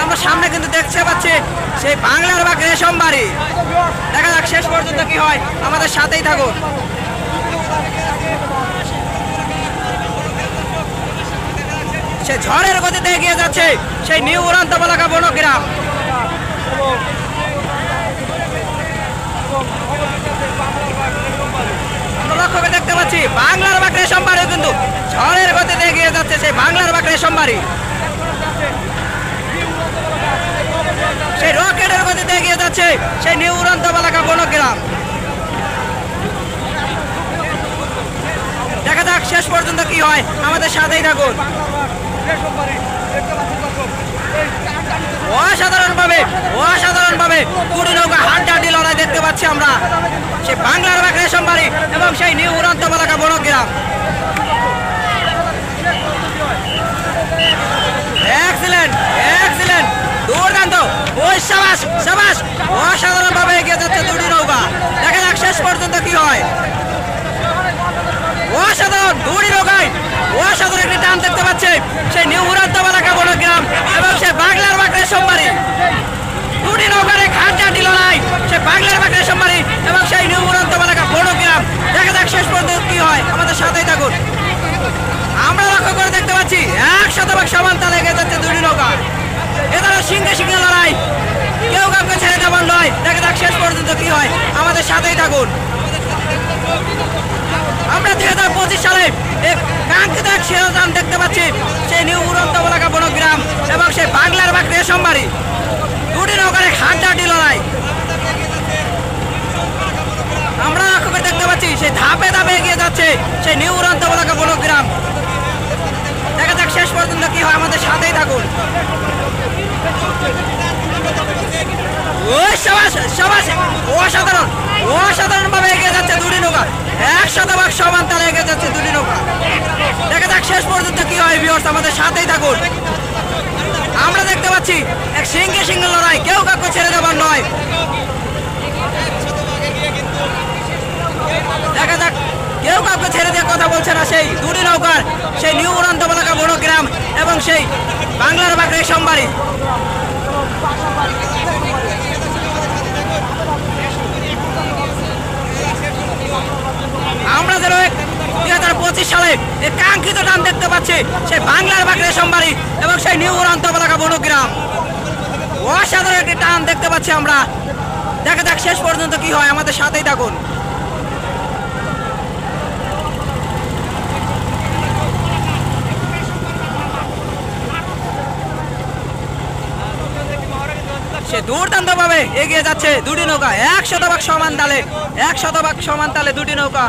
আমরা সামনে কিন্তু দেখতে পাচ্ছি সেই বাংলার বাঘ রেশমবাড়ি। দেখা যাক শেষ পর্যন্ত কি হয়, আমাদের সাথেই থাকুন। সে ঝড়ের গতিতে এগিয়ে যাচ্ছে সেই নিউ উড়ান্ত বলাকা বনগ্রাম। লক্ষ্য করে দেখতে পাচ্ছি বাংলার বাঘ রেশমবাড়ি কিন্তু ঝড়ের গতিতে এগিয়ে যাচ্ছে সেই বাংলার বাঘ রেশমবাড়ি। সেই রকেটের গতিতে এগিয়ে যাচ্ছে সেই নিউ উড়ান্ত বলাকা বনগ্রাম। দেখা যাক শেষ পর্যন্ত কি হয়, আমাদের সাথেই থাকুন। অসাধারণভাবে কুড়ি নৌকা হাড্ডাহাড্ডি লড়াই দেখতে পাচ্ছি আমরা সেই বাংলার বাঘ রেশমবাড়ি এবং সেই নিউ উড়ান্ত বলাকা বনগ্রাম। এক্সিলেন্ট এক্সিলেন্ট, দুর্দান্ত, ওই সাবাস সাবাস, অসাধারণভাবে এগিয়ে যাচ্ছে দুটি নৌকা। দেখা যাক শেষ পর্যন্ত কি হয়। অসাধারণ দুটি নৌকায় অসাধারণ একটি টান দেখতে পাচ্ছে সেই নিউ উড়ান্ত বলাকা বনগ্রাম এবং সেই বাংলার বাঘ রেশমবাড়ি। দুটি নৌকার এক হাড্ডাহাড্ডি লড়াই সেই বাংলার বাঘ রেশমবাড়ি এবং সেই নিউ উড়ান্ত বলাকা বনগ্রাম। দেখা যাক শেষ পর্যন্ত কি হয়, আমাদের সাথেই থাকুন। আমরা লক্ষ্য করে দেখতে পাচ্ছি 100% সমান তালে এগিয়ে যাচ্ছে দুটি নৌকা। এছাড়া সিংহে সিংহে লড়াই, কেউ কাউকে ছেড়ে দেওয়ার নয়। দেখা যাক শেষ পর্যন্ত কি হয়, আমাদের সাথেই থাকুন। আমরা 2025 সালে এক কাঙ্ক্ষিত এক শিরোনাম দেখতে পাচ্ছি সেই নিউ উড়ান্ত বলাকা বনগ্রাম এবং সেই বাংলার বাঘ রেশমবাড়ি। দুটি নৌকার এক হাড্ডাহাড্ডি লড়াই আমরা লক্ষ্য করে দেখতে পাচ্ছি সেই ধাপে ধাপে এগিয়ে যাচ্ছে সেই নিউ উড়ান্ত বলাকা বনগ্রাম। দেখা যাক শেষ পর্যন্ত কি হয়, আমাদের সাথেই থাকুন। অসাধারণ অসাধারণভাবে এগিয়ে যাচ্ছে দুটি নৌকা, 100% সমান তালে এগিয়ে যাচ্ছে দুটি নৌকা। দেখা যাক শেষ পর্যন্ত কি হয় ভিউয়ার্স, আমাদের সাথেই থাকুন। আমরা দেখতে পাচ্ছি এক সিংহে সিংহে লড়াই, কেউ কাউকে ছেড়ে দেওয়ার নয়। দেখা যাক কেউ কাউকে ছেড়ে দিয়ে কথা বলছে না সেই দুটি নৌকার সেই নিউ উড়ান্ত বলাকা বনগ্রাম এবং সেই বাংলার বাঘ রেশমবাড়ি। আমরা যেন 2025 সালে এই কাঙ্ক্ষিত টান দেখতে পাচ্ছি সেই বাংলার বাঘ রেশমবাড়ি এবং সেই নিউ উড়ান্ত বলাকা বনগ্রাম। অসাধারণ একটি টান দেখতে পাচ্ছি আমরা। দেখা যাক শেষ পর্যন্ত কি হয়, আমাদের সাথেই থাকুন। সে দুর্দান্তভাবে এগিয়ে যাচ্ছে দুটি নৌকা, 100% সমান তালে 100% সমান তালে দুটি নৌকা